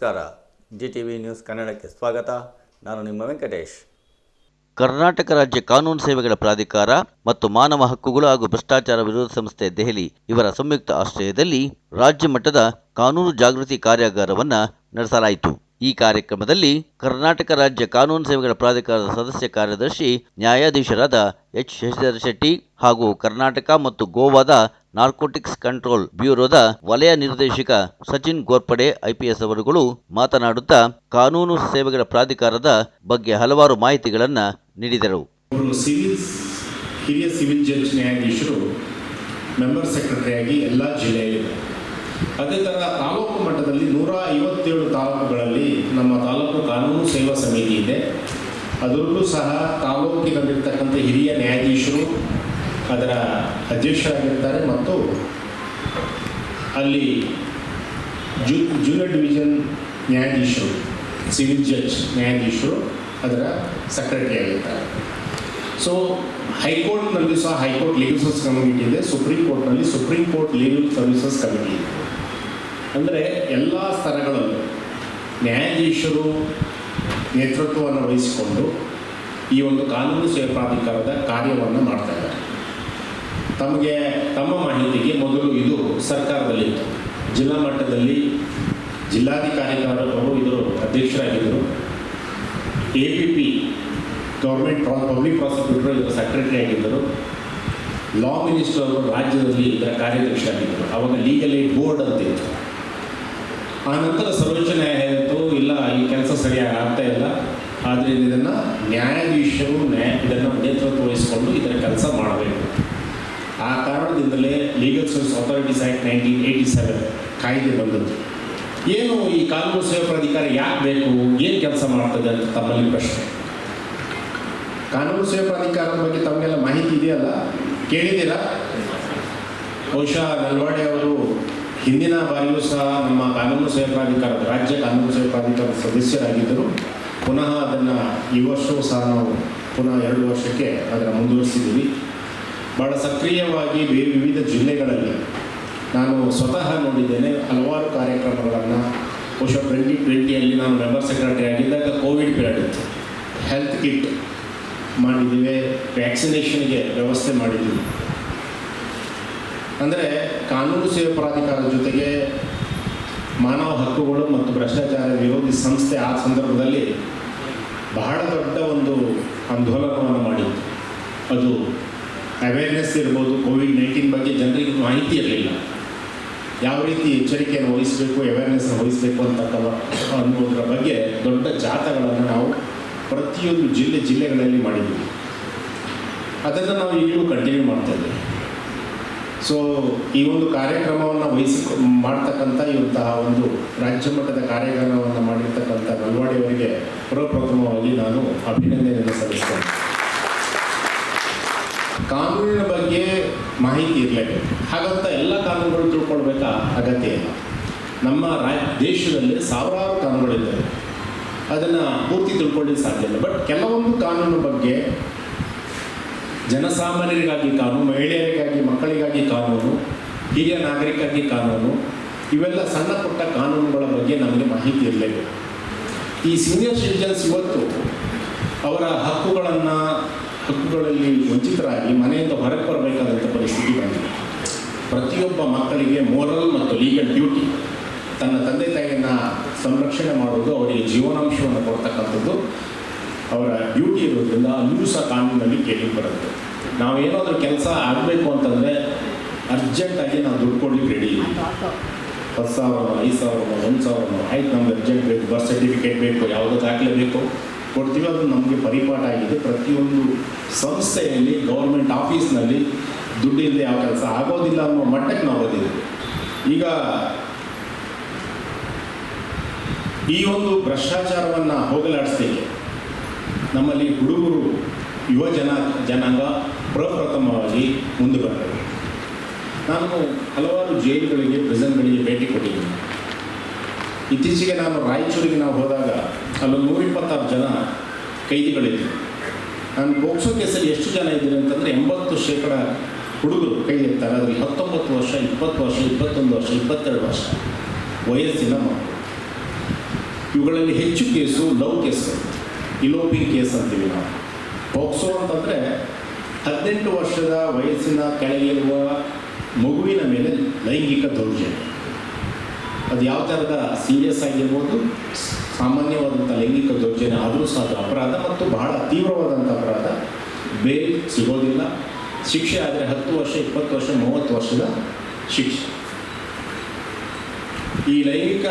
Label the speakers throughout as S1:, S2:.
S1: ನಮಸ್ಕಾರ. GTV news ಕನ್ನಡಕ್ಕೆ ಸ್ವಾಗತ. ನಾನು ನಿಮ್ಮ ವೆಂಕಟೇಶ್.
S2: ಕರ್ನಾಟಕ ರಾಜ್ಯ ಕಾನೂನು ಸೇವೆಗಳ ಪ್ರಾಧಿಕಾರ ಮತ್ತು ಮಾನವ ಹಕ್ಕುಗಳು ಹಾಗೂ ಭ್ರಷ್ಟಾಚಾರ ವಿರೋಧ ಸಂಸ್ಥೆ ದೆಹಲಿ ಇವರ ಸಂಯುಕ್ತ ಆಶ್ರಯದಲ್ಲಿ ರಾಜ್ಯ ಮಟ್ಟದ ಕಾನೂನು ಜಾಗೃತಿ ಕಾರ್ಯಾಗಾರವನ್ನು ನಡೆಸಲಾಯಿತು. ಈ ಕಾರ್ಯಕ್ರಮದಲ್ಲಿ ಕರ್ನಾಟಕ ರಾಜ್ಯ ಕಾನೂನು ಸೇವೆಗಳ ಪ್ರಾಧಿಕಾರದ ಸದಸ್ಯ ಕಾರ್ಯದರ್ಶಿ ನ್ಯಾಯಾಧೀಶರಾದ ಎಚ್ ಶಶಿಧರ್ ಶೆಟ್ಟಿ ಹಾಗೂ ಕರ್ನಾಟಕ ಮತ್ತು ಗೋವಾದ ನಾರ್ಕೋಟಿಕ್ಸ್ ಕಂಟ್ರೋಲ್ ಬ್ಯೂರೋದ ವಲಯ ನಿರ್ದೇಶಕ ಸಚಿನ್ ಗೋರ್ಪಡೆ IPS ಅವರುಗಳು ಮಾತನಾಡುತ್ತಾ ಕಾನೂನು ಸೇವೆಗಳ ಪ್ರಾಧಿಕಾರದ ಬಗ್ಗೆ ಹಲವಾರು ಮಾಹಿತಿಗಳನ್ನು ನೀಡಿದರು.
S3: ಹಿರಿಯ ಸಿವಿಲ್ ಜಡ್ಜ್ ನ್ಯಾಯಾಧೀಶರು ಮೆಂಬರ್ ಸೆಕ್ರೆಟರಿಯಾಗಿ ಎಲ್ಲ ಜಿಲ್ಲೆಯಲ್ಲಿದೆ. ಅದೇ ಥರ ತಾಲೂಕು ಮಟ್ಟದಲ್ಲಿ 157 ತಾಲೂಕುಗಳಲ್ಲಿ ನಮ್ಮ ತಾಲೂಕು ಕಾನೂನು ಸೇವಾ ಸಮಿತಿ ಇದೆ. ಅದರಲ್ಲೂ ಸಹ ತಾಲೂಕಿನಲ್ಲಿರ್ತಕ್ಕಂಥ ಹಿರಿಯ ನ್ಯಾಯಾಧೀಶರು ಅದರ ಅಧ್ಯಕ್ಷರಾಗಿರ್ತಾರೆ ಮತ್ತು ಅಲ್ಲಿ ಜೂನಿಯರ್ ಡಿವಿಷನ್ ನ್ಯಾಯಾಧೀಶರು ಸಿವಿಲ್ ಜಡ್ಜ್ ನ್ಯಾಯಾಧೀಶರು ಅದರ ಸೆಕ್ರೆಟರಿ ಆಗಿರ್ತಾರೆ. ಸೊ ಹೈಕೋರ್ಟ್ನಲ್ಲಿ ಸಹ ಹೈಕೋರ್ಟ್ ಲೀಗಲ್ ಸರ್ವಿಸ್ ಕಮಿಟಿ ಇದೆ, ಸುಪ್ರೀಂ ಕೋರ್ಟ್ನಲ್ಲಿ supreme court legal services committee ಇದೆ. ಅಂದರೆ ಎಲ್ಲ ಸ್ತರಗಳಲ್ಲೂ ನ್ಯಾಯಾಧೀಶರು ನೇತೃತ್ವವನ್ನು ವಹಿಸಿಕೊಂಡು ಈ ಒಂದು ಕಾನೂನು ಸೇವಾ ಪ್ರಾಧಿಕಾರದ ಕಾರ್ಯವನ್ನು ಮಾಡ್ತಾ ಇದ್ದಾರೆ. ತಮ್ಮ ಮಾಹಿತಿಗೆ ಮೊದಲು ಇದು ಸರ್ಕಾರದಲ್ಲಿತ್ತು. ಜಿಲ್ಲಾ ಮಟ್ಟದಲ್ಲಿ ಜಿಲ್ಲಾಧಿಕಾರಿಗಳು ಇದರ ಅಧ್ಯಕ್ಷರಾಗಿದ್ದರು. APP ಗೌರ್ಮೆಂಟ್ ಪಬ್ಲಿಕ್ ಪ್ರಾಸಿಕ್ಯೂಟರ್ ಇದರ ಸೆಕ್ರೆಟರಿ ಆಗಿದ್ದರು. ಲಾ ಮಿನಿಸ್ಟರ್ ಅವರು ರಾಜ್ಯದಲ್ಲಿ ಇದರ ಕಾರ್ಯದರ್ಶಿಯಾಗಿದ್ದರು. ಆವಾಗ ಲೀಗಲ್ ಏಡ್ ಬೋರ್ಡ್ ಅಂತ ಇತ್ತು. ಆ ನಂತರ ಸರ್ವೋಚ್ಚ ನ್ಯಾಯಾಲಯ ಇಲ್ಲ, ಈ ಕೆಲಸ ಸರಿಯಾಗಿ ಆಗ್ತಾ ಇಲ್ಲ, ಆದ್ದರಿಂದ ಇದನ್ನು ನ್ಯಾಯಾಧೀಶರು ಇದನ್ನು ನೇತೃತ್ವ ವಹಿಸಿಕೊಂಡು ಇದರ ಕೆಲಸ ಮಾಡಬೇಕು. ಆ ಕಾರಣದಿಂದಲೇ ಲೀಗಲ್ ಸರ್ವಿಸ್ ಅಥಾರಿಟೀಸ್ ಆ್ಯಕ್ಟ್ 1987 ಕಾಯ್ದೆ ಬಂದದ್ದು. ಏನು ಈ ಕಾನೂನು ಸೇವಾ ಪ್ರಾಧಿಕಾರ ಯಾಕೆ ಬೇಕು, ಏನು ಕೆಲಸ ಮಾಡ್ತದೆ ಅಂತ ತಮ್ಮಲ್ಲಿ ಪ್ರಶ್ನೆ. ಕಾನೂನು ಸೇವಾ ಪ್ರಾಧಿಕಾರದ ಬಗ್ಗೆ ತಮಗೆಲ್ಲ ಮಾಹಿತಿ ಇದೆಯಲ್ಲ, ಕೇಳಿದ್ದೀರಾ? ಬಹುಶಃ ನಲ್ವಾಡೆ ಅವರು ಹಿಂದಿನ ಬಾರಿಯೂ ಸಹ ನಮ್ಮ ಕಾನೂನು ಸೇವಾ ಪ್ರಾಧಿಕಾರದ ರಾಜ್ಯ ಕಾನೂನು ಸೇವಾ ಪ್ರಾಧಿಕಾರದ ಸದಸ್ಯರಾಗಿದ್ದರು. ಪುನಃ ಅದನ್ನು ಈ ವರ್ಷವೂ ಸಹ ನಾವು ಪುನಃ 2 ವರ್ಷಕ್ಕೆ ಅದನ್ನು ಮುಂದುವರಿಸಿದ್ದೀವಿ. ಭಾಳ ಸಕ್ರಿಯವಾಗಿ ವಿವಿಧ ಜಿಲ್ಲೆಗಳಲ್ಲಿ ನಾನು ಸ್ವತಃ ನೋಡಿದ್ದೇನೆ. ಹಲವಾರು ಕಾರ್ಯಕ್ರಮಗಳನ್ನು ಬಹುಶಃ 2020 ನಾನು ಮೆಂಬರ್ ಸೆಕ್ರೆಟರಿ ಆಗಿದ್ದಾಗ ಕೋವಿಡ್ ಪೀರಿಯಡ್ ಇತ್ತು. ಹೆಲ್ತ್ ಕಿಟ್ ಮಾಡಿದ್ದೀವಿ, ವ್ಯಾಕ್ಸಿನೇಷನ್ಗೆ ವ್ಯವಸ್ಥೆ ಮಾಡಿದ್ದೀವಿ. ಅಂದರೆ ಕಾನೂನು ಸೇವಾ ಪ್ರಾಧಿಕಾರದ ಜೊತೆಗೆ ಮಾನವ ಹಕ್ಕುಗಳು ಮತ್ತು ಭ್ರಷ್ಟಾಚಾರ ವಿರೋಧಿ ಸಂಸ್ಥೆ ಆ ಸಂದರ್ಭದಲ್ಲಿ ಬಹಳ ದೊಡ್ಡ ಒಂದು ಆಂದೋಲನವನ್ನು ಮಾಡಿತ್ತು. ಅದು ಅವೇರ್ನೆಸ್ ಇರ್ಬೋದು. ಕೋವಿಡ್-19 ಬಗ್ಗೆ ಜನರಿಗೆ ಮಾಹಿತಿ ಇರಲಿಲ್ಲ. ಯಾವ ರೀತಿ ಎಚ್ಚರಿಕೆಯನ್ನು ವಹಿಸಬೇಕು, ಅವೇರ್ನೆಸ್ನ ವಹಿಸಬೇಕು ಅನ್ನೋದರ ಬಗ್ಗೆ ದೊಡ್ಡ ಜಾಥಾಗಳನ್ನು ನಾವು ಪ್ರತಿಯೊಂದು ಜಿಲ್ಲೆಗಳಲ್ಲಿ ಮಾಡಿದ್ದೀವಿ. ಅದನ್ನು ನಾವು ಈಗಲೂ ಕಂಟಿನ್ಯೂ ಮಾಡ್ತಾಯಿದ್ದೀವಿ. ಸೊ ಈ ಒಂದು ಕಾರ್ಯಕ್ರಮವನ್ನು ಮಾಡ್ತಕ್ಕಂಥ ಇಂತಹ ಒಂದು ರಾಜ್ಯ ಮಟ್ಟದ ಕಾರ್ಯಕ್ರಮವನ್ನು ಮಾಡಿರ್ತಕ್ಕಂಥ ನಲ್ವಾಡಿಯವರಿಗೆ ಪ್ರಪ್ರಥಮವಾಗಿ ನಾನು ಅಭಿನಂದನೆಯನ್ನು ಸಲ್ಲಿಸ್ತೇನೆ. ಕಾನೂನಿನ ಬಗ್ಗೆ ಮಾಹಿತಿ ಇರಲೇಬೇಕು. ಹಾಗಂತ ಎಲ್ಲ ಕಾನೂನುಗಳು ತಿಳ್ಕೊಳ್ಬೇಕಾ ಅಗತ್ಯ ಇಲ್ಲ. ನಮ್ಮ ದೇಶದಲ್ಲಿ ಸಾವಿರಾರು ಕಾನೂನುಗಳಿದ್ದಾವೆ, ಅದನ್ನು ಪೂರ್ತಿ ತಿಳ್ಕೊಳ್ಳಿಕ್ಕೆ ಸಾಧ್ಯ ಇಲ್ಲ. ಬಟ್ ಕೆಲವೊಂದು ಕಾನೂನು ಬಗ್ಗೆ ಜನಸಾಮಾನ್ಯರಿಗಾಗಿ ಕಾನೂನು, ಮಹಿಳೆಯರಿಗಾಗಿ ಮಕ್ಕಳಿಗಾಗಿ ಕಾನೂನು, ಹಿರಿಯ ನಾಗರಿಕರಿಗೆ ಕಾನೂನು, ಇವೆಲ್ಲ ಸಣ್ಣ ಪುಟ್ಟ ಕಾನೂನುಗಳ ಬಗ್ಗೆ ನಮಗೆ ಮಾಹಿತಿ ಇರಲೇಬೇಕು. ಈ ಸೀನಿಯರ್ ಸಿಟಿಜನ್ಸ್ ಇವತ್ತು ಅವರ ಹಕ್ಕುಗಳಲ್ಲಿ ವಂಚಿತರಾಗಿ ಮನೆಯಿಂದ ಹೊರಗೆ ಬರಬೇಕಾದಂಥ ಪರಿಸ್ಥಿತಿ ಬಂದಿದೆ. ಪ್ರತಿಯೊಬ್ಬ ಮಕ್ಕಳಿಗೆ ಮೋರಲ್ ಮತ್ತು ಲೀಗಲ್ ಡ್ಯೂಟಿ, ತನ್ನ ತಂದೆ ತಾಯಿಯನ್ನು ಸಂರಕ್ಷಣೆ ಮಾಡೋದು, ಅವರಿಗೆ ಜೀವನಾಂಶವನ್ನು ಕೊಡ್ತಕ್ಕಂಥದ್ದು ಅವರ ಡ್ಯೂಟಿ ಇರೋದ್ರಿಂದ ಅಲ್ಲೂ ಸಹ ಕಾನೂನಲ್ಲಿ ಕೇಳಿ ಬರುತ್ತೆ. ನಾವೇನಾದರೂ ಕೆಲಸ ಆಗಬೇಕು ಅಂತಂದರೆ ಅರ್ಜೆಂಟಾಗಿ ನಾವು ದುಡ್ಡು ಕೊಡ್ಲಿಕ್ಕೆ ರೆಡಿ ಇದ್ದೀವಿ. 10,000 5,000 1,000 ಆಯ್ತು, ನಮ್ಗೆ ಅರ್ಜೆಂಟ್ ಬೇಕು, ಬರ್ತ್ ಸರ್ಟಿಫಿಕೇಟ್ ಬೇಕು, ಯಾವುದೋ ದಾಖಲೆ ಬೇಕು, ಕೊಡ್ತೀವಿ. ಅದು ನಮಗೆ ಪರಿಪಾಠ ಆಗಿದೆ. ಪ್ರತಿಯೊಂದು ಸಂಸ್ಥೆಯಲ್ಲಿ, ಗೌರ್ಮೆಂಟ್ ಆಫೀಸ್ನಲ್ಲಿ ದುಡ್ಡಿಲ್ಲದೆ ಯಾವ ಕೆಲಸ ಆಗೋದಿಲ್ಲ ಅನ್ನೋ ಮಟ್ಟಕ್ಕೆ ನಾವು ಓದಿದ್ದೀವಿ. ಈಗ ಈ ಒಂದು ಭ್ರಷ್ಟಾಚಾರವನ್ನು ಹೋಗಲಾಡಿಸ್ಲಿಕ್ಕೆ ನಮ್ಮಲ್ಲಿ ಹುಡುಗರು, ಯುವ ಜನಾಂಗ ಪ್ರಪ್ರಥಮವಾಗಿ ಮುಂದೆ ಬರ್ತದೆ. ನಾನು ಹಲವಾರು ಜೈಲುಗಳಿಗೆ, ಪ್ರಿಸನ್ಗಳಿಗೆ ಭೇಟಿ ಕೊಟ್ಟಿದ್ದೀನಿ. ಇತ್ತೀಚೆಗೆ ನಾನು ರಾಯಚೂರಿಗೆ ಹೋದಾಗ ಅಲ್ಲಿ 126 ಜನ ಕೈದಿಗಳಿದ್ದರು. ನಾನು ಪೋಕ್ಸೋ ಕೇಸಲ್ಲಿ ಎಷ್ಟು ಜನ ಇದ್ದೀರಿ ಅಂತಂದರೆ 80% ಹುಡುಗರು ಕೈ ಎತ್ತಾರೆ. ಅದರಲ್ಲಿ 19 ವರ್ಷ, 20 ವರ್ಷ, 21 ವರ್ಷ, 22 ವರ್ಷ ವಯಸ್ಸಿನ ಮಕ್ಕಳು. ಇವುಗಳಲ್ಲಿ ಹೆಚ್ಚು ಕೇಸು ಲವ್ ಕೇಸ್ಗಳು, ಇಲೋಪಿಂಗ್ ಕೇಸ್ ಅಂತೀವಿ ನಾವು. ಪೋಕ್ಸೋ ಅಂತಂದರೆ 18 ವರ್ಷದ ವಯಸ್ಸಿನ ಕೆಳಗಿರುವ ಮಗುವಿನ ಮೇಲೆ ಲೈಂಗಿಕ ದೌರ್ಜನ್ಯ. ಅದು ಯಾವ ಥರದ ಸೀರಿಯಸ್ ಆಗಿರ್ಬೋದು, ಸಾಮಾನ್ಯವಾದಂಥ ಲೈಂಗಿಕ ದೌರ್ಜನ್ಯ ಆದರೂ ಸಹ ಅದು ಅಪರಾಧ ಮತ್ತು ಬಹಳ ತೀವ್ರವಾದಂಥ ಅಪರಾಧ. ಬೇಲ್ ಸಿಗೋದಿಲ್ಲ. ಶಿಕ್ಷೆ ಆದರೆ 10 ವರ್ಷ, 20 ವರ್ಷ, 30 ವರ್ಷದ ಶಿಕ್ಷೆ. ಈ ಲೈಂಗಿಕ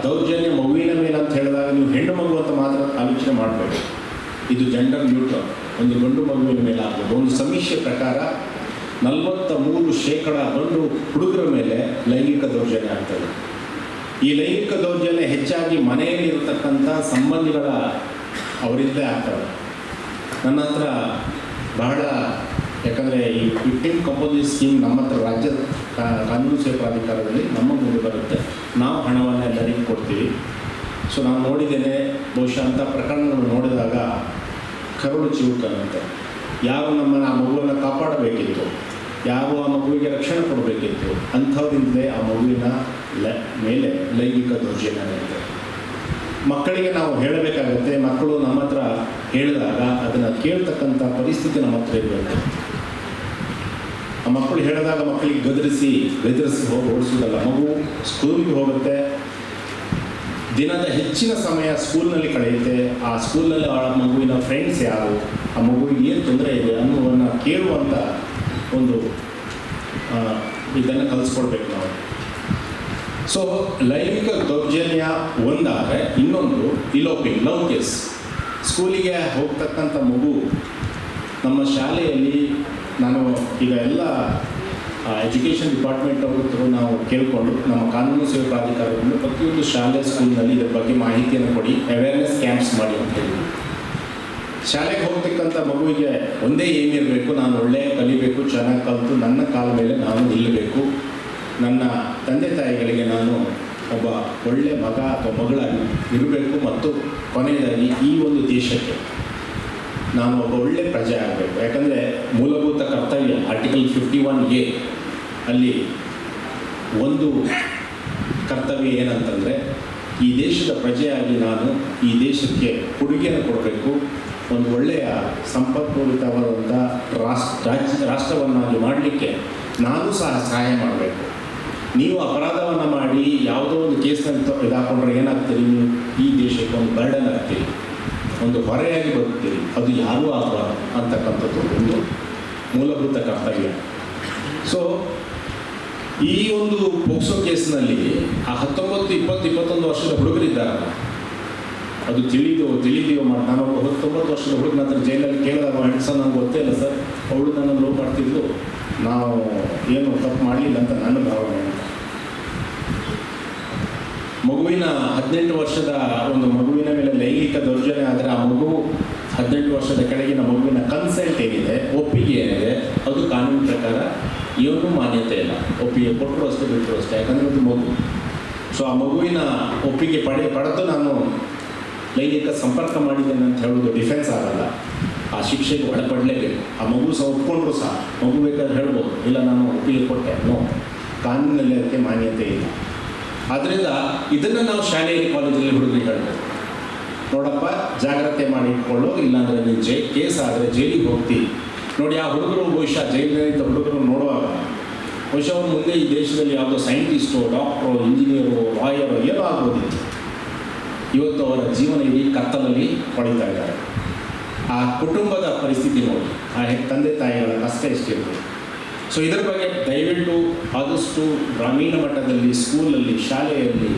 S3: ದೌರ್ಜನ್ಯ ಮಗುವಿನ ಮೇಲೆ ಅಂತ ಹೇಳಿದಾಗ ನೀವು ಹೆಣ್ಣು ಮಗು ಅಂತ ಮಾತ್ರ ಆಲೋಚನೆ ಮಾಡಬೇಕು. ಇದು ಜೆಂಡರ್ ನ್ಯೂಟ್ರಲ್. ಒಂದು ಗಂಡು ಮಗುವಿನ ಮೇಲೆ ಆಗ್ಬೋದು. ಒಂದು ಸಮೀಕ್ಷೆ ಪ್ರಕಾರ 43% ಗಂಡು ಹುಡುಗರ ಮೇಲೆ ಲೈಂಗಿಕ ದೌರ್ಜನ್ಯ ಆಗ್ತದೆ. ಈ ಲೈಂಗಿಕ ದೌರ್ಜನ್ಯ ಹೆಚ್ಚಾಗಿ ಮನೆಯಲ್ಲಿ ಇರತಕ್ಕಂಥ ಸಂಬಂಧಿಗಳ ಅವರಿಂದಲೇ ಆಗ್ತವೆ. ನನ್ನ ಹತ್ರ ಬಹಳ, ಯಾಕಂದರೆ ಈ ವಿಕ್ಟಿಮ್ ಕಂಪೋಸಿಟ್ ಸ್ಕೀಮ್ ನಮ್ಮ ಹತ್ರ ರಾಜ್ಯ ಕಾನೂನು ಸೇವಾ ಪ್ರಾಧಿಕಾರದಲ್ಲಿ ನಮ್ಮ ಮುಂದೆ ಬರುತ್ತೆ. ನಾವು ಹಣವನ್ನು ಎಲ್ಲರಿಗೂ ಕೊಡ್ತೀವಿ. ಸೊ ನಾನು ನೋಡಿದ್ದೇನೆ, ಬಹುಶಃ ಅಂಥ ಪ್ರಕರಣಗಳನ್ನು ನೋಡಿದಾಗ ಕರುಳು ಚಿವುಕನಂತೆ. ಯಾರು ನಮ್ಮನ್ನು ಆ ಮಗುವನ್ನು ಕಾಪಾಡಬೇಕಿತ್ತು, ಯಾರು ಆ ಮಗುವಿಗೆ ರಕ್ಷಣೆ ಕೊಡಬೇಕಿತ್ತು, ಅಂಥವರಿಂದಲೇ ಆ ಮಗುವಿನ ಮೇಲೆ ಲೈಂಗಿಕ ದೌರ್ಜನ್ಯ ನಡೆಯುತ್ತೆ. ಮಕ್ಕಳಿಗೆ ನಾವು ಹೇಳಬೇಕಾಗತ್ತೆ. ಮಕ್ಕಳು ನಮ್ಮ ಹತ್ರ ಹೇಳಿದಾಗ ಅದನ್ನು ಕೇಳ್ತಕ್ಕಂಥ ಪರಿಸ್ಥಿತಿ ನಮ್ಮ ಹತ್ರ ಇರಬೇಕು. ಆ ಮಕ್ಕಳು ಹೇಳಿದಾಗ ಮಕ್ಕಳಿಗೆ ಬೆದರಿಸಿ ಹೋಗಿ ಓಡಿಸೋದಲ್ಲ. ಮಗು ಸ್ಕೂಲಿಗೆ ಹೋಗುತ್ತೆ, ದಿನದ ಹೆಚ್ಚಿನ ಸಮಯ ಸ್ಕೂಲ್ನಲ್ಲಿ ಕಳೆಯುತ್ತೆ. ಆ ಸ್ಕೂಲ್ನಲ್ಲಿ ಆ ಮಗುವಿನ ಫ್ರೆಂಡ್ಸ್ ಯಾರು, ಆ ಮಗುವಿಗೆ ಏನು ತೊಂದರೆ ಇದೆ ಅನ್ನೋವನ್ನು ಕೇಳುವಂಥ ಒಂದು ಇದನ್ನು ಕಲಿಸ್ಕೊಡ್ಬೇಕು ನಾವು. ಸೊ ಲೈಂಗಿಕ ದೌರ್ಜನ್ಯ ಒಂದಾದರೆ ಇನ್ನೊಂದು ಇಲೋಪಿಂಗ್, ಲವ್ ಕೇಸ್. ಸ್ಕೂಲಿಗೆ ಹೋಗ್ತಕ್ಕಂಥ ಮಗು ನಮ್ಮ ಶಾಲೆಯಲ್ಲಿ, ನಾನು ಈಗ ಎಲ್ಲ ಎಜುಕೇಷನ್ ಡಿಪಾರ್ಟ್ಮೆಂಟ್ ಅವರು ನಾವು ಕೇಳಿಕೊಂಡು ನಮ್ಮ ಕಾನೂನು ಸೇವಾ ಪ್ರಾಧಿಕಾರದಿಂದ ಪ್ರತಿಯೊಂದು ಶಾಲೆ ಸ್ಕೂಲ್ನಲ್ಲಿ ಇದರ ಬಗ್ಗೆ ಮಾಹಿತಿಯನ್ನು ಕೊಡಿ, ಅವೇರ್ನೆಸ್ ಕ್ಯಾಂಪ್ಸ್ ಮಾಡಿ ಅಂತ ಹೇಳಿ. ಶಾಲೆಗೆ ಹೋಗ್ತಕ್ಕಂಥ ಮಗುವಿಗೆ ಒಂದೇ ಏಮ್ ಇರಬೇಕು, ನಾನು ಒಳ್ಳೆ ಕಲಿಬೇಕು, ಚೆನ್ನಾಗಿ ಕಲಿತು ನನ್ನ ಕಾಲ ಮೇಲೆ ನಾನು ನಿಲ್ಲಬೇಕು, ನನ್ನ ತಂದೆ ತಾಯಿಗಳಿಗೆ ನಾನು ಒಬ್ಬ ಒಳ್ಳೆಯ ಮಗ ಅಥವಾ ಮಗಳಾಗಿ ಇರಬೇಕು, ಮತ್ತು ಕೊನೆಯದಾಗಿ ಈ ಒಂದು ದೇಶಕ್ಕೆ ನಾನು ಒಬ್ಬ ಒಳ್ಳೆ ಪ್ರಜೆ ಆಗಬೇಕು. ಯಾಕಂದರೆ ಮೂಲಭೂತ ಕರ್ತವ್ಯ ಆರ್ಟಿಕಲ್ 51A ಅಲ್ಲಿ ಒಂದು ಕರ್ತವ್ಯ ಏನಂತಂದರೆ, ಈ ದೇಶದ ಪ್ರಜೆಯಾಗಿ ನಾನು ಈ ದೇಶಕ್ಕೆ ಕೊಡುಗೆಯನ್ನು ಕೊಡಬೇಕು, ಒಂದು ಒಳ್ಳೆಯ ಸಂಪತ್ಪೂರಿತವಾದಂಥ ರಾಷ್ಟ್ರವನ್ನಾಗಿ ಮಾಡಲಿಕ್ಕೆ ನಾನು ಸಹ ಸಹಾಯ ಮಾಡಬೇಕು. ನೀವು ಅಪರಾಧವನ್ನು ಮಾಡಿ ಯಾವುದೋ ಒಂದು ಕೇಸ್ನಲ್ಲಿ ಇದಾಕೊಂಡ್ರೆ ಏನಾಗ್ತೀರಿ, ನೀವು ಈ ದೇಶಕ್ಕೆ ಒಂದು ಬರ್ಡನ್ ಆಗ್ತೀರಿ, ಒಂದು ಹೊರೆಯಾಗಿ ಬದುಕ್ತೀರಿ. ಅದು ಯಾರೂ ಆಗಬಾರ್ದು ಅಂತಕ್ಕಂಥದ್ದು ಒಂದು ಮೂಲಭೂತ ಕರ್ತವ್ಯ. ಸೊ ಈ ಒಂದು ಪೋಕ್ಸೋ ಕೇಸ್ನಲ್ಲಿ ಆ 19, 20, 21 ವರ್ಷದ ಹುಡುಗರಿದ್ದಾರಲ್ಲ, ಅದು ತಿಳಿದೆಯೋ ಮಾಡಿ. ನಾನು 19 ವರ್ಷದ ಹುಡುಗನ ಹತ್ರ ಜೈಲಲ್ಲಿ ಕೇಳಿದಾಗ ಸರ್ ನನಗೆ ಗೊತ್ತೇ ಇಲ್ಲ ಸರ್, ಅವಳು ನನ್ನನ್ನು ಲವ್ ಮಾಡ್ತಿದ್ದು, ನಾವು ಏನು ತಪ್ಪು ಮಾಡಲಿಲ್ಲ ಅಂತ ನನ್ನ ಭಾವನೆ. ಮಗುವಿನ 18 ವರ್ಷದ ಒಂದು ಮಗುವಿನ ಮೇಲೆ ಲೈಂಗಿಕ ದೌರ್ಜನ್ಯ ಆದರೆ ಆ ಮಗು 18 ವರ್ಷದ ಕೆಳಗಿನ ಮಗುವಿನ ಕನ್ಸೆಂಟ್ ಏನಿದೆ, ಒಪ್ಪಿಗೆ ಏನಿದೆ, ಅದು ಕಾನೂನು ಪ್ರಕಾರ ಏನೂ ಮಾನ್ಯತೆ ಇಲ್ಲ. ಒಪ್ಪಿಗೆ ಕೊಟ್ಟರು ಅಷ್ಟೇ, ಬಿಟ್ಟರು ಅಷ್ಟೇ. ಯಾಕಂದರೆ ಅದು ಮಗು. ಸೊ ಆ ಮಗುವಿನ ಒಪ್ಪಿಗೆ ಪಡೆದು ನಾನು ಲೈಂಗಿಕ ಸಂಪರ್ಕ ಮಾಡಿದ್ದೇನೆ ಅಂತ ಹೇಳೋದು ಡಿಫೆನ್ಸ್ ಆಗಲ್ಲ. ಆ ಶಿಕ್ಷೆಗೆ ಒಳಪಡಲೇಬೇಕು. ಆ ಮಗು ಸಹ ಒಪ್ಕೊಂಡ್ರು ಸಹ ಮಗು ಬೇಕಾದ್ರೆ ಹೇಳ್ಬೋದು, ಇಲ್ಲ ನಾನು ಒಪ್ಪಿಗೆ ಕೊಟ್ಟೆ, ನೋ, ಕಾನೂನಲ್ಲಿ ಅದಕ್ಕೆ ಮಾನ್ಯತೆ ಇಲ್ಲ. ಆದ್ದರಿಂದ ಇದನ್ನು ನಾವು ಶಾಲೆಯಲ್ಲಿ, ಕಾಲೇಜಲ್ಲಿ ಹುಡುಗರಿಗೆ ಹೇಳ್ಬೋದು, ನೋಡಪ್ಪ ಜಾಗ್ರತೆ ಮಾಡಿ ಇಟ್ಕೊಳ್ಳೋ, ಇಲ್ಲಾಂದರೆ ನೀನು ಕೇಸ್ ಆದರೆ ಜೈಲಿಗೆ ಹೋಗ್ತೀವಿ. ನೋಡಿ, ಆ ಹುಡುಗರು ಬಹುಶಃ ಜೈಲಿನಿಂದ ಹುಡುಗರು ನೋಡುವಾಗ ಬಹುಶಃ ಅವ್ರು ಮುಂದೆ ಈ ದೇಶದಲ್ಲಿ ಯಾವುದೋ ಸೈಂಟಿಸ್ಟೋ, ಡಾಕ್ಟ್ರೋ, ಇಂಜಿನಿಯರೋ, ಲಾಯರೋ ಏನೋ ಆಗ್ಬೋದಿತ್ತು. ಇವತ್ತು ಅವರ ಜೀವನ ಇಡೀ ಕತ್ತಲಲ್ಲಿ ಪಡೀತಾ ಇದ್ದಾರೆ. ಆ ಕುಟುಂಬದ ಪರಿಸ್ಥಿತಿ ನೋಡಿ, ಆ ತಂದೆ ತಾಯಿಗಳ ಕಷ್ಟ ಎಷ್ಟಿರ್ಬೋದು. ಸೊ ಇದರ ಬಗ್ಗೆ ದಯವಿಟ್ಟು ಆದಷ್ಟು ಗ್ರಾಮೀಣ ಮಟ್ಟದಲ್ಲಿ, ಸ್ಕೂಲಲ್ಲಿ, ಶಾಲೆಯಲ್ಲಿ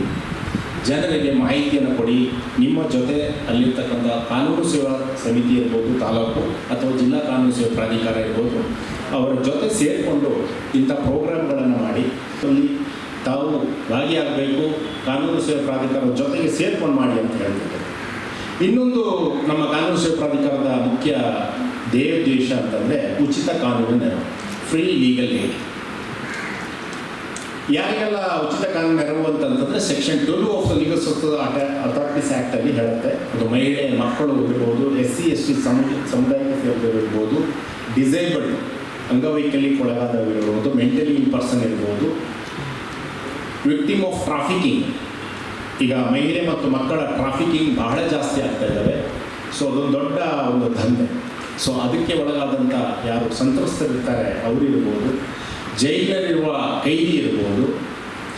S3: ಜನರಿಗೆ ಮಾಹಿತಿಯನ್ನು ಕೊಡಿ. ನಿಮ್ಮ ಜೊತೆ ಅಲ್ಲಿರ್ತಕ್ಕಂಥ ಕಾನೂನು ಸೇವಾ ಸಮಿತಿ ಇರ್ಬೋದು, ತಾಲೂಕು ಅಥವಾ ಜಿಲ್ಲಾ ಕಾನೂನು ಸೇವಾ ಪ್ರಾಧಿಕಾರ ಇರ್ಬೋದು, ಅವರ ಜೊತೆ ಸೇರಿಕೊಂಡು ಇಂಥ ಪ್ರೋಗ್ರಾಮ್ಗಳನ್ನು ಮಾಡಿ ಅಲ್ಲಿ ತಾವು ಭಾಗಿಯಾಗಬೇಕು. ಕಾನೂನು ಸೇವಾ ಪ್ರಾಧಿಕಾರದ ಜೊತೆಗೆ ಸೇರ್ಕೊಂಡು ಮಾಡಿ ಅಂತ ಹೇಳ್ತಿದ್ದಾರೆ. ಇನ್ನೊಂದು ನಮ್ಮ ಕಾನೂನು ಸೇವಾ ಪ್ರಾಧಿಕಾರದ ಮುಖ್ಯ ಧ್ಯೇಯೋದ್ದೇಶ ಅಂತಂದರೆ ಉಚಿತ ಕಾನೂನು ನೆರವು, ಫ್ರೀ ಲೀಗಲ್ ಏಡ್. ಯಾರಿಗೆಲ್ಲ ಉಚಿತ ಕಾನೂನು ನೆರವು ಅಂತಂತಂದರೆ section 12 of the legal service authorities ಆ್ಯಕ್ಟಲ್ಲಿ ಹೇಳುತ್ತೆ. ಅದು ಮಹಿಳೆ, ಮಕ್ಕಳು ಇರ್ಬೋದು, SC ST ಸಮುದಾಯಕ್ಕೆ ಸೇರಿದವರಿರ್ಬೋದು, ಡಿಸೇಬಲ್ಡ್ ಅಂಗವೈಕಲ್ಯಕ್ಕೆ ಒಳಗಾದವರಿರ್ಬೋದು, ಮೆಂಟಲಿ ಇನ್ಪರ್ಸನ್ ಇರ್ಬೋದು, ವಿಕ್ಟಿಮ್ ಆಫ್ ಟ್ರಾಫಿಕಿಂಗ್ ಈಗ ಮಹಿಳೆ ಮತ್ತು ಮಕ್ಕಳ ಟ್ರಾಫಿಕಿಂಗ್ ಬಹಳ ಜಾಸ್ತಿ ಆಗ್ತಾ ಇದ್ದಾವೆ. ಸೊ ಅದೊಂದು ದೊಡ್ಡ ಒಂದು ದಂಧೆ. ಸೊ ಅದಕ್ಕೆ ಒಳಗಾದಂಥ ಯಾರು ಸಂತ್ರಸ್ತರಿರ್ತಾರೆ ಅವರಿರ್ಬೋದು, ಜೈಲಲ್ಲಿರುವ ಕೈದಿ ಇರ್ಬೋದು,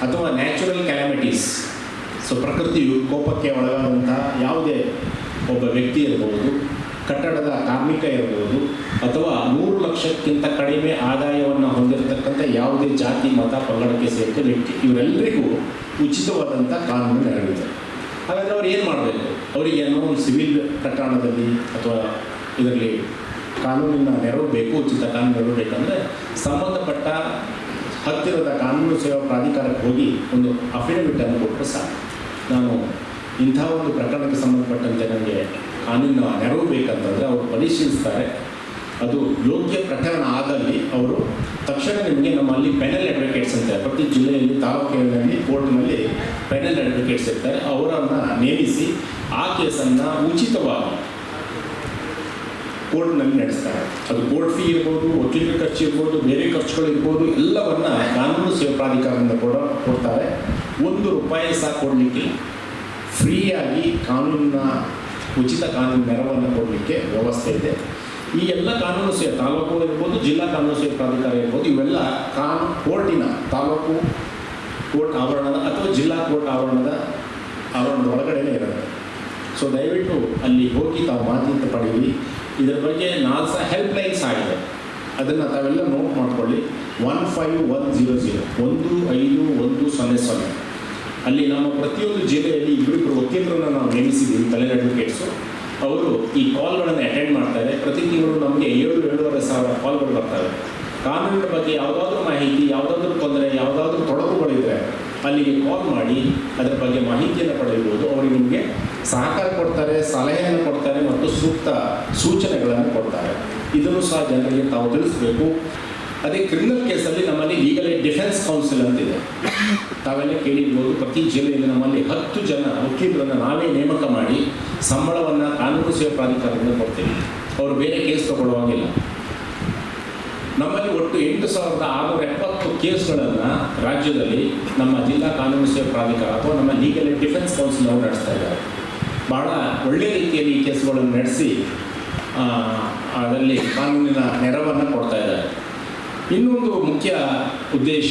S3: ಅಥವಾ ನ್ಯಾಚುರಲ್ ಕ್ಯಾಲಮಿಟೀಸ್, ಸೊ ಪ್ರಕೃತಿ ಕೋಪಕ್ಕೆ ಒಳಗಾದಂಥ ಯಾವುದೇ ಒಬ್ಬ ವ್ಯಕ್ತಿ ಇರ್ಬೋದು, ಕಟ್ಟಡದ ಕಾರ್ಮಿಕ ಇರ್ಬೋದು, ಅಥವಾ 100 ಲಕ್ಷಕ್ಕಿಂತ ಕಡಿಮೆ ಆದಾಯವನ್ನು ಹೊಂದಿರತಕ್ಕಂಥ ಯಾವುದೇ ಜಾತಿ ಮತ ಪಂಗಡಕ್ಕೆ ಸೇರಿದ ವ್ಯಕ್ತಿ, ಇವರೆಲ್ಲರಿಗೂ ಉಚಿತವಾದಂಥ ಕಾನೂನು ನೆರವಿದೆ. ಹಾಗಾದರೆ ಅವ್ರು ಏನು ಮಾಡಬೇಕು? ಅವರಿಗೆ ಏನೋ ಒಂದು ಸಿವಿಲ್ ಪ್ರಕರಣದಲ್ಲಿ ಅಥವಾ ಇದರಲ್ಲಿ ಕಾನೂನಿನ ನೆರವು ಬೇಕು, ಉಚಿತ ಕಾನೂನು ನೆರವು ಬೇಕಂದರೆ ಸಂಬಂಧಪಟ್ಟ ಹತ್ತಿರದ ಕಾನೂನು ಸೇವಾ ಪ್ರಾಧಿಕಾರಕ್ಕೆ ಹೋಗಿ ಒಂದು ಅಫಿಡವಿಟನ್ನು ಕೊಟ್ಟರೆ ಸಾಕು. ನಾನು ಇಂಥ ಒಂದು ಪ್ರಕರಣಕ್ಕೆ ಸಂಬಂಧಪಟ್ಟಂತೆ ನನಗೆ ಕಾನೂನಿನ ನೆರವು ಬೇಕಂತಂದರೆ ಅವರು ಪರಿಶೀಲಿಸ್ತಾರೆ. ಅದು ಯೋಗ್ಯ ಪ್ರಕರಣ ಆದಲ್ಲಿ ಅವರು ತಕ್ಷಣ ನಿಮಗೆ ನಮ್ಮಲ್ಲಿ ಪೆನಲ್ ಅಡ್ವೊಕೇಟ್ಸ್ ಅಂತಾರೆ. ಪ್ರತಿ ಜಿಲ್ಲೆಯಲ್ಲಿ ತಾಲೂಕಿನಲ್ಲಿ ಕೋರ್ಟ್ನಲ್ಲಿ ಪೆನಲ್ ಅಡ್ವೊಕೇಟ್ಸ್ ಇರ್ತಾರೆ. ಅವರನ್ನು ನೇಮಿಸಿ ಆ ಕೇಸನ್ನು ಉಚಿತವಾಗಿ ಕೋರ್ಟ್ನಲ್ಲಿ ನಡೆಸ್ತಾರೆ. ಅದು ಕೋರ್ಟ್ ಫೀ ಇರ್ಬೋದು, ವಕೀಲರ ಖರ್ಚು ಇರ್ಬೋದು, ಬೇರೆ ಖರ್ಚುಗಳು ಇರ್ಬೋದು, ಎಲ್ಲವನ್ನು ಕಾನೂನು ಸೇವಾ ಪ್ರಾಧಿಕಾರದಿಂದ ಕೊಡ್ತಾರೆ. ₹1 ಸಹ ಕೊಡಲಿಕ್ಕೆ ಫ್ರೀಯಾಗಿ ಉಚಿತ ಕಾನೂನು ನೆರವನ್ನು ಕೊಡಲಿಕ್ಕೆ ವ್ಯವಸ್ಥೆ ಇದೆ. ಈ ಎಲ್ಲ ಕಾನೂನು ಸೇವೆ ತಾಲೂಕು ಇರ್ಬೋದು, ಜಿಲ್ಲಾ ಕಾನೂನು ಸೇವಾ ಪ್ರಾಧಿಕಾರ ಇರ್ಬೋದು, ಇವೆಲ್ಲ ಕೋರ್ಟಿನ ತಾಲೂಕು ಕೋರ್ಟ್ ಆವರಣದ ಅಥವಾ ಜಿಲ್ಲಾ ಕೋರ್ಟ್ ಆವರಣದ ಒಳಗಡೆನೇ ಇರುತ್ತೆ. ಸೊ ದಯವಿಟ್ಟು ಅಲ್ಲಿ ಹೋಗಿ ತಾವು ಮಾಹಿತಿ ಪಡೀರಿ. ಇದರ ಬಗ್ಗೆ 4 ಹೆಲ್ಪ್ಲೈನ್ಸ್ ಆಗಿದೆ, ಅದನ್ನು ತಾವೆಲ್ಲ ನೋಟ್ ಮಾಡ್ಕೊಳ್ಳಿ. 15100 15100 ಅಲ್ಲಿ ನಮ್ಮ ಪ್ರತಿಯೊಂದು ಜಿಲ್ಲೆಯಲ್ಲಿ ಇಬ್ಬರಿಬ್ಬರು ವಕೀಲರನ್ನು ನಾವು ನೇಮಿಸಿದ್ದೀವಿ, ಪೆನಲ್ ಅಡ್ವೊಕೇಟ್ಸು. ಅವರು ಈ ಕಾಲ್ಗಳನ್ನು ಅಟೆಂಡ್ ಮಾಡ್ತಾರೆ. ಪ್ರತಿ ತಿಂಗಳು ನಮಗೆ 7,000-7,500 ಕಾಲ್ಗಳು ಬರ್ತವೆ. ಕಾನೂನಿನ ಬಗ್ಗೆ ಯಾವುದಾದ್ರೂ ಮಾಹಿತಿ, ಯಾವುದಾದ್ರೂ ತೊಂದರೆ, ಯಾವುದಾದ್ರೂ ತೊಡಕುಗಳಿದ್ರೆ ಅಲ್ಲಿಗೆ ಕಾಲ್ ಮಾಡಿ ಅದರ ಬಗ್ಗೆ ಮಾಹಿತಿಯನ್ನು ಪಡೆಯಬಹುದು. ಅವರಿಗೆ ನಿಮಗೆ ಸಹಕಾರ ಕೊಡ್ತಾರೆ, ಸಲಹೆಯನ್ನು ಕೊಡ್ತಾರೆ ಮತ್ತು ಸೂಕ್ತ ಸೂಚನೆಗಳನ್ನು ಕೊಡ್ತಾರೆ. ಇದನ್ನು ಸಹ ಜನರಿಗೆ ತಾವು ತಿಳಿಸಬೇಕು. ಅದೇ ಕ್ರಿಮಿನಲ್ ಕೇಸಲ್ಲಿ ನಮ್ಮಲ್ಲಿ ಲೀಗಲ್ ಏಡ್ ಡಿಫೆನ್ಸ್ ಕೌನ್ಸಿಲ್ ಅಂತಿದೆ, ತಾವೆಲ್ಲ ಕೇಳಿರ್ಬೋದು. ಪ್ರತಿ ಜಿಲ್ಲೆಯಲ್ಲಿ ನಮ್ಮಲ್ಲಿ 10 ಜನ ವಕೀಲರನ್ನು ನಾವೇ ನೇಮಕ ಮಾಡಿ ಸಂಬಳವನ್ನು ಕಾನೂನು ಸೇವಾ ಪ್ರಾಧಿಕಾರದಿಂದ ಕೊಡ್ತೀವಿ. ಅವರು ಬೇರೆ ಕೇಸ್ ತಗೊಳ್ಳುವಾಗಿಲ್ಲ. ನಮ್ಮಲ್ಲಿ ಒಟ್ಟು 8,670 ಕೇಸ್ಗಳನ್ನು ರಾಜ್ಯದಲ್ಲಿ ನಮ್ಮ ಜಿಲ್ಲಾ ಕಾನೂನು ಸೇವಾ ಪ್ರಾಧಿಕಾರ ಅಥವಾ ನಮ್ಮ ಲೀಗಲ್ ಏಡ್ ಡಿಫೆನ್ಸ್ ಕೌನ್ಸಿಲ್ ಅವರು ನಡೆಸ್ತಾ ಇದ್ದಾರೆ. ಭಾಳ ಒಳ್ಳೆಯ ರೀತಿಯಲ್ಲಿ ಈ ಕೇಸ್ಗಳನ್ನು ನಡೆಸಿ ಅದರಲ್ಲಿ ಕಾನೂನಿನ ನೆರವನ್ನು ಕೊಡ್ತಾ ಇದ್ದಾರೆ. ಇನ್ನೊಂದು ಮುಖ್ಯ ಉದ್ದೇಶ,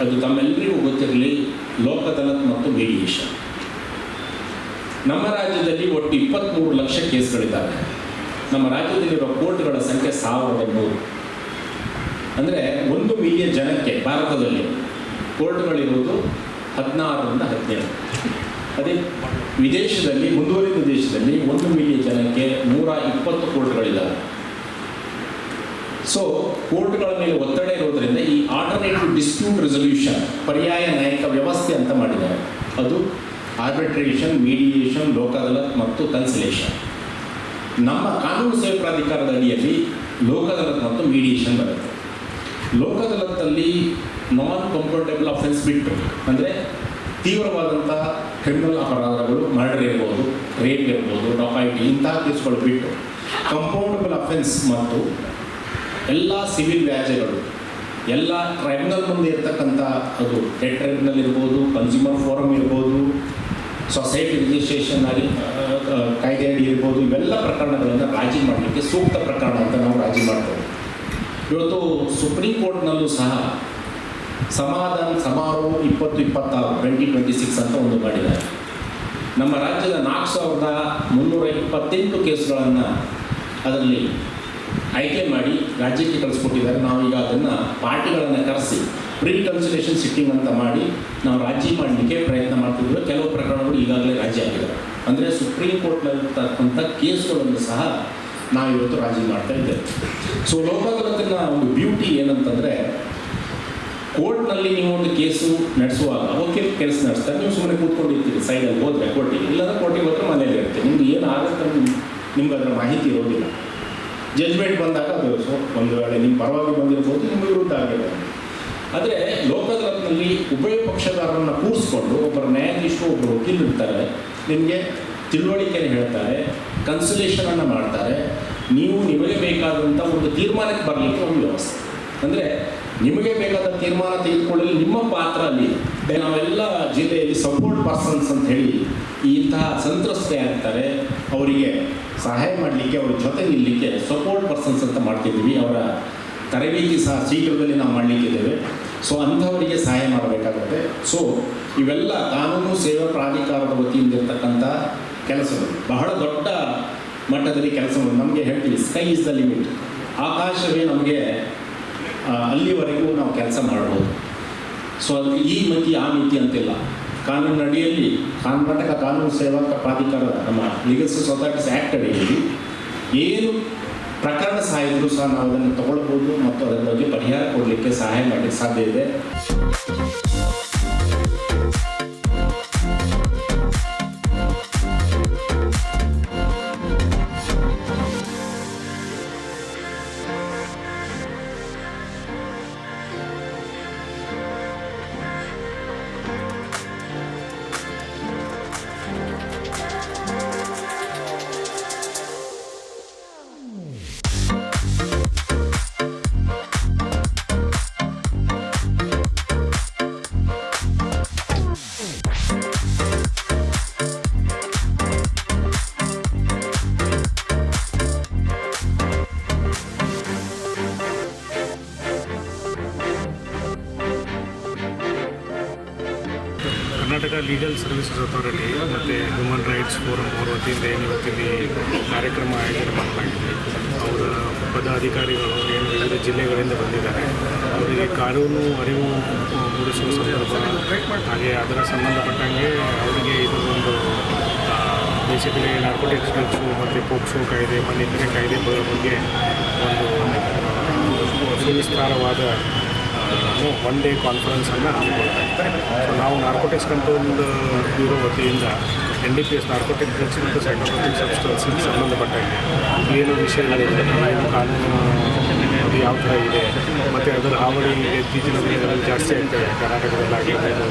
S3: ಅದು ತಮ್ಮೆಲ್ಲರಿಗೂ ಗೊತ್ತಿರಲಿ, ಲೋಕ ಅದಾಲತ್ ಮತ್ತು ಮೀಡಿಯೇಷನ್. ನಮ್ಮ ರಾಜ್ಯದಲ್ಲಿ ಒಟ್ಟು 23 ಲಕ್ಷ ಕೇಸ್ಗಳಿದ್ದಾವೆ. ನಮ್ಮ ರಾಜ್ಯದಲ್ಲಿರುವ ಕೋರ್ಟ್ಗಳ ಸಂಖ್ಯೆ 1,100. ಅಂದರೆ 1 ಮಿಲಿಯನ್ ಜನಕ್ಕೆ ಭಾರತದಲ್ಲಿ ಕೋರ್ಟ್ಗಳಿರುವುದು 16ರಿಂದ 17. ಅದೇ ವಿದೇಶದಲ್ಲಿ, ಮುಂದುವರಿದ ದೇಶದಲ್ಲಿ 1 ಮಿಲಿಯನ್ ಜನಕ್ಕೆ 120 ಕೋರ್ಟ್ಗಳಿದ್ದಾವೆ. ಸೊ ಕೋರ್ಟ್ಗಳ ಮೇಲೆ ಒತ್ತಡ ಇರೋದರಿಂದ ಈ ಆಲ್ಟರ್ನೇಟಿವ್ ಡಿಸ್ಪ್ಯೂಟ್ ರೆಸೊಲ್ಯೂಷನ್, ಪರ್ಯಾಯ ನ್ಯಾಯಿಕ ವ್ಯವಸ್ಥೆ ಅಂತ ಮಾಡಿದ್ದಾರೆ. ಅದು ಆರ್ಬಿಟ್ರೇಷನ್, ಮೀಡಿಯೇಷನ್, ಲೋಕ ಅದಾಲತ್ ಮತ್ತು ಕನ್ಸಿಲೇಷನ್. ನಮ್ಮ ಕಾನೂನು ಸೇವಾ ಪ್ರಾಧಿಕಾರದ ಅಡಿಯಲ್ಲಿ ಲೋಕ ಅದಾಲತ್ ಮತ್ತು ಮೀಡಿಯೇಷನ್ ಬರುತ್ತೆ. ಲೋಕ ಅದಾಲತ್ತಲ್ಲಿ ನಾನ್ ಕಂಫರ್ಟೇಬಲ್ ಅಫೆನ್ಸ್ ಬಿಟ್ಟು, ಅಂದರೆ ತೀವ್ರವಾದಂಥ ಕ್ರಿಮಿನಲ್ ಅಪರಾಧಗಳು, ಮರ್ಡರ್ ಇರ್ಬೋದು, ರೇಪ್ ಇರ್ಬೋದು, ಡಕಾಯಿಟಿ, ಇಂತಹ ಕೇಸ್ಗಳು ಬಿಟ್ಟು ಕಂಪೌಂಡಬಲ್ ಅಫೆನ್ಸ್ ಮತ್ತು ಎಲ್ಲ ಸಿವಿಲ್ ವ್ಯಾಜ್ಯಗಳು, ಎಲ್ಲ ಟ್ರೈಬ್ಯುನಲ್ ಮುಂದೆ ಇರ್ತಕ್ಕಂಥ, ಅದು ಡೆಡ್ ಟ್ರೈಬ್ಯುನಲ್ ಇರ್ಬೋದು, ಕನ್ಸ್ಯೂಮರ್ ಫೋರಮ್ ಇರ್ಬೋದು, ಸೊಸೈಟಿ ರಿಜಿಸ್ಟ್ರೇಷನ್ ಕಾಯ್ದೆ ಅಡಿ ಇರ್ಬೋದು, ಇವೆಲ್ಲ ಪ್ರಕರಣಗಳನ್ನು ರಾಜಿ ಮಾಡಲಿಕ್ಕೆ ಸೂಕ್ತ ಪ್ರಕರಣ ಅಂತ ನಾವು ರಾಜಿ ಮಾಡ್ತೇವೆ. ಇವತ್ತು ಸುಪ್ರೀಂ ಕೋರ್ಟ್ನಲ್ಲೂ ಸಹ ಸಮಾಧಾನ ಸಮಾರೋಹ 2026 2026 ಅಂತ ಒಂದು ಮಾಡಿದ್ದಾರೆ. ನಮ್ಮ ರಾಜ್ಯದ 4,328 ಕೇಸ್ಗಳನ್ನು ಅದರಲ್ಲಿ ಆಯ್ಕೆ ಮಾಡಿ ರಾಜ್ಯಕ್ಕೆ ಕಳಿಸ್ಕೊಟ್ಟಿದ್ದಾರೆ. ನಾವೀಗ ಅದನ್ನು ಪಾರ್ಟಿಗಳನ್ನು ಕರೆಸಿ ಪ್ರೀ ಕನ್ಸಿಲೇಷನ್ ಸಿಟ್ಟಿಂಗ್ ಅಂತ ಮಾಡಿ ನಾವು ರಾಜಿ ಮಾಡಲಿಕ್ಕೆ ಪ್ರಯತ್ನ ಮಾಡ್ತಿದ್ವಿ. ಕೆಲವು ಪ್ರಕರಣಗಳು ಈಗಾಗಲೇ ರಾಜಿ ಆಗಿದ್ದಾರೆ. ಅಂದರೆ ಸುಪ್ರೀಂ ಕೋರ್ಟ್ನಲ್ಲಿರ್ತಕ್ಕಂಥ ಕೇಸ್ಗಳನ್ನು ಸಹ ನಾವು ಇವತ್ತು ರಾಜಿ ಮಾಡ್ತಾ ಇದ್ದೇವೆ. ಸೊ ಲೋಕ ಅದಾಲತ್ತಿನ ಒಂದು ಬ್ಯೂಟಿ ಏನಂತಂದರೆ, ಕೋರ್ಟ್ನಲ್ಲಿ ನೀವು ಒಂದು ಕೇಸು ನಡೆಸುವಾಗ ವಕೀಲ ಕೇಸ್ ನಡೆಸ್ತಾರೆ, ನೀವು ಸುಮ್ಮನೆ ಕೂತ್ಕೊಂಡಿರ್ತೀರಿ ಸೈಡಲ್ಲಿ, ಹೋದರೆ ಕೋರ್ಟಿಗೆ, ಇಲ್ಲಾಂದ್ರೆ ಕೋರ್ಟಿಗೆ ಹೋದರೆ ಮನೇಲಿ ಇರ್ತೀರಿ. ನಿಮ್ಗೆ ಏನು ಆಗುತ್ತೆ ನಿಮ್ಗೆ ಅದರ ಮಾಹಿತಿ ಇರೋದಿಲ್ಲ. ಜಜ್ಮೆಂಟ್ ಬಂದಾಗ ಅದು ಒಂದು ವೇಳೆ ನಿಮ್ಮ ಪರವಾಗಿ ಬಂದಿರ್ಬೋದು, ನಿಮ್ಮ ವಿರುದ್ಧ ಆಗಿರ್ಬೋದು. ಆದರೆ ಲೋಕ ಅದಾಲತ್ನಲ್ಲಿ ಉಭಯ ಪಕ್ಷದಾರರನ್ನು ಕೂರಿಸ್ಕೊಂಡು ಒಬ್ಬರು ನ್ಯಾಯಾಧೀಶರು, ಒಬ್ಬರು ವಕೀಲರು ಇರ್ತಾರೆ, ನಿಮಗೆ ತಿಳುವಳಿಕೆಯನ್ನು ಹೇಳ್ತಾರೆ, ಕನ್ಸಲೇಷನನ್ನು ಮಾಡ್ತಾರೆ. ನೀವು ನಿಮಗೆ ಬೇಕಾದಂಥ ಒಂದು ತೀರ್ಮಾನಕ್ಕೆ ಬರಲಿಕ್ಕೆ ಒಂದು ವ್ಯವಸ್ಥೆ. ಅಂದರೆ ನಿಮಗೆ ಬೇಕಾದ ತೀರ್ಮಾನ ತೆಗೆದುಕೊಳ್ಳಲು ನಿಮ್ಮ ಪಾತ್ರ ಅಲ್ಲಿ ನಾವೆಲ್ಲ ಜಿಲ್ಲೆಯಲ್ಲಿ ಸಪೋರ್ಟ್ ಪರ್ಸನ್ಸ್ ಅಂತ ಹೇಳಿ ಇಂತಹ ಸಂತ್ರಸ್ತೆ ಆಗ್ತಾರೆ ಅವರಿಗೆ ಸಹಾಯ ಮಾಡಲಿಕ್ಕೆ, ಅವ್ರ ಜೊತೆ ನಿಲ್ಲಲಿಕ್ಕೆ ಸಪೋರ್ಟ್ ಪರ್ಸನ್ಸ್ ಅಂತ ಮಾಡ್ತಿದ್ದೀವಿ. ಅವರ ತರಬೇತಿ ಸಹ ಶೀಘ್ರದಲ್ಲಿ ನಾವು ಮಾಡಲಿಕ್ಕಿದ್ದೇವೆ. ಸೊ ಅಂಥವರಿಗೆ ಸಹಾಯ ಮಾಡಬೇಕಾಗುತ್ತೆ. ಸೊ ಇವೆಲ್ಲ ಕಾನೂನು ಸೇವಾ ಪ್ರಾಧಿಕಾರದ ವತಿಯಿಂದ ಇರ್ತಕ್ಕಂಥ ಕೆಲಸಗಳು ಬಹಳ ದೊಡ್ಡ ಮಟ್ಟದಲ್ಲಿ ಕೆಲಸಗಳು. ನಮಗೆ ಹೇಳ್ತೀವಿ ಸ್ಕೈ ಇಸ್ ದ ಲಿಮಿಟ್, ಆಕಾಶವೇ ನಮಗೆ ಅಲ್ಲಿವರೆಗೂ ನಾವು ಕೆಲಸ ಮಾಡ್ಬೋದು. ಸೊ ಅದಕ್ಕೆ ಈ ಮಿತಿ ಆ ಮಿತಿ ಅಂತಿಲ್ಲ. ಕಾನೂನಿನ ಅಡಿಯಲ್ಲಿ ಕರ್ನಾಟಕ ಕಾನೂನು ಸೇವಾ ಪ್ರಾಧಿಕಾರದ ನಮ್ಮ ಲೀಗಲ್ ಸೊಸೈಟೀಸ್ ಆ್ಯಕ್ಟ್ ಅಡಿಯಲ್ಲಿ ಏನು ಪ್ರಕರಣ ಸಹ ಇದ್ದರೂ ಸಹ ನಾವು ಅದನ್ನು ತಗೊಳ್ಬೋದು ಮತ್ತು ಅದರ ಬಗ್ಗೆ ಪರಿಹಾರ ಕೊಡಲಿಕ್ಕೆ ಸಹಾಯ ಮಾಡಲಿಕ್ಕೆ ಸಾಧ್ಯ ಇದೆ.
S4: ಕರ್ನಾಟಕ ಲೀಗಲ್ ಸರ್ವಿಸಸ್ ಅಥಾರಿಟಿ ಮತ್ತು ಹ್ಯೂಮನ್ ರೈಟ್ಸ್ ಫೋರಮ್ ಅವರ ವತಿಯಿಂದ ಏನು ಇವತ್ತಿಲ್ಲಿ ಕಾರ್ಯಕ್ರಮ ಆಯೋಜನೆ ಮಾಡಲಾಗಿದೆ. ಅವರ ಪದಾಧಿಕಾರಿಗಳು ಏನು ವಿವಿಧ ಜಿಲ್ಲೆಗಳಿಂದ ಬಂದಿದ್ದಾರೆ, ಅವರಿಗೆ ಕಾನೂನು ಅರಿವು ಮೂಡಿಸುವ ಸಂದರ್ಭ ಹಾಗೆ ಅದರ ಸಂಬಂಧಪಟ್ಟಂಗೆ ಅವರಿಗೆ ಇದು ಒಂದು ಬೇಸಿಕಲಿ ನಾರ್ಕೋಟಿಕ್ಸ್ ಡ್ರಗ್ಸು ಮತ್ತು ಪೋಕ್ಸೋ ಕಾಯ್ದೆ ಮತ್ತು ಇತರೆ ಕಾಯ್ದೆಗಳ ಬಗ್ಗೆ ಒಂದು ಸುವಿಸ್ತಾರವಾದ ಒನ್ ಡೇ ಕಾನ್ಫರೆನ್ಸನ್ನು ಹಮ್ಮಿಕೊಳ್ತಾ ಇದ್ದಾರೆ. ಸೊ ನಾವು ನಾರ್ಕೋಟಿಕ್ಸ್ ಕಂಟ್ರೋಲ್ ಬ್ಯೂರೋ ವತಿಯಿಂದ NDPS ನಾರ್ಕೋಟಿಕ್ ಡ್ರಗ್ಸ್ ಮತ್ತು ಸೈಕೋಟ್ರೋಪಿಕ್ ಸಬ್ಸ್ಟೆನ್ಸಿಗೆ ಸಂಬಂಧಪಟ್ಟಂಗೆ ಏನು ವಿಷಯಗಳಿದೆ, ಏನು ಕಾನೂನು ಅದು ಯಾವ ಥರ ಇದೆ ಮತ್ತು ಅದರ ಹಾವಳಿ ಇತ್ತೀಚಿನ ದಿನಗಳಲ್ಲಿ ಜಾಸ್ತಿ ಆಗ್ತದೆ, ಕರ್ನಾಟಕದಲ್ಲಾಗಿರ್ಬೋದು,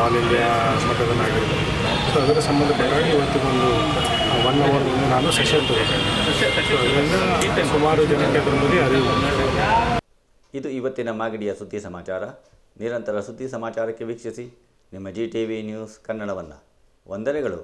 S4: ಆಲ್ ಇಂಡಿಯಾ ಮಟ್ಟದಲ್ಲಾಗಿರ್ಬೋದು. ಸೊ ಅದರ ಸಂಬಂಧಪಟ್ಟಾಗಿ ಇವತ್ತಿಗೊಂದು 1 hour ನಾನು ಸೆಷನ್ ತಗೋತೇನೆ. ಸೊ ಅದರಿಂದ ಸುಮಾರು ಜನಕ್ಕೆ ಅದರ ಬಗ್ಗೆ ಅರಿವು.
S1: ಇದು ಇವತ್ತಿನ ಮಾಗಡಿಯ ಸುದ್ದಿ ಸಮಾಚಾರ. ನಿರಂತರ ಸುದ್ದಿ ಸಮಾಚಾರಕ್ಕೆ ವೀಕ್ಷಿಸಿ ನಿಮ್ಮ GTV ನ್ಯೂಸ್ ಕನ್ನಡವನ್ನು. ವಂದನೆಗಳು.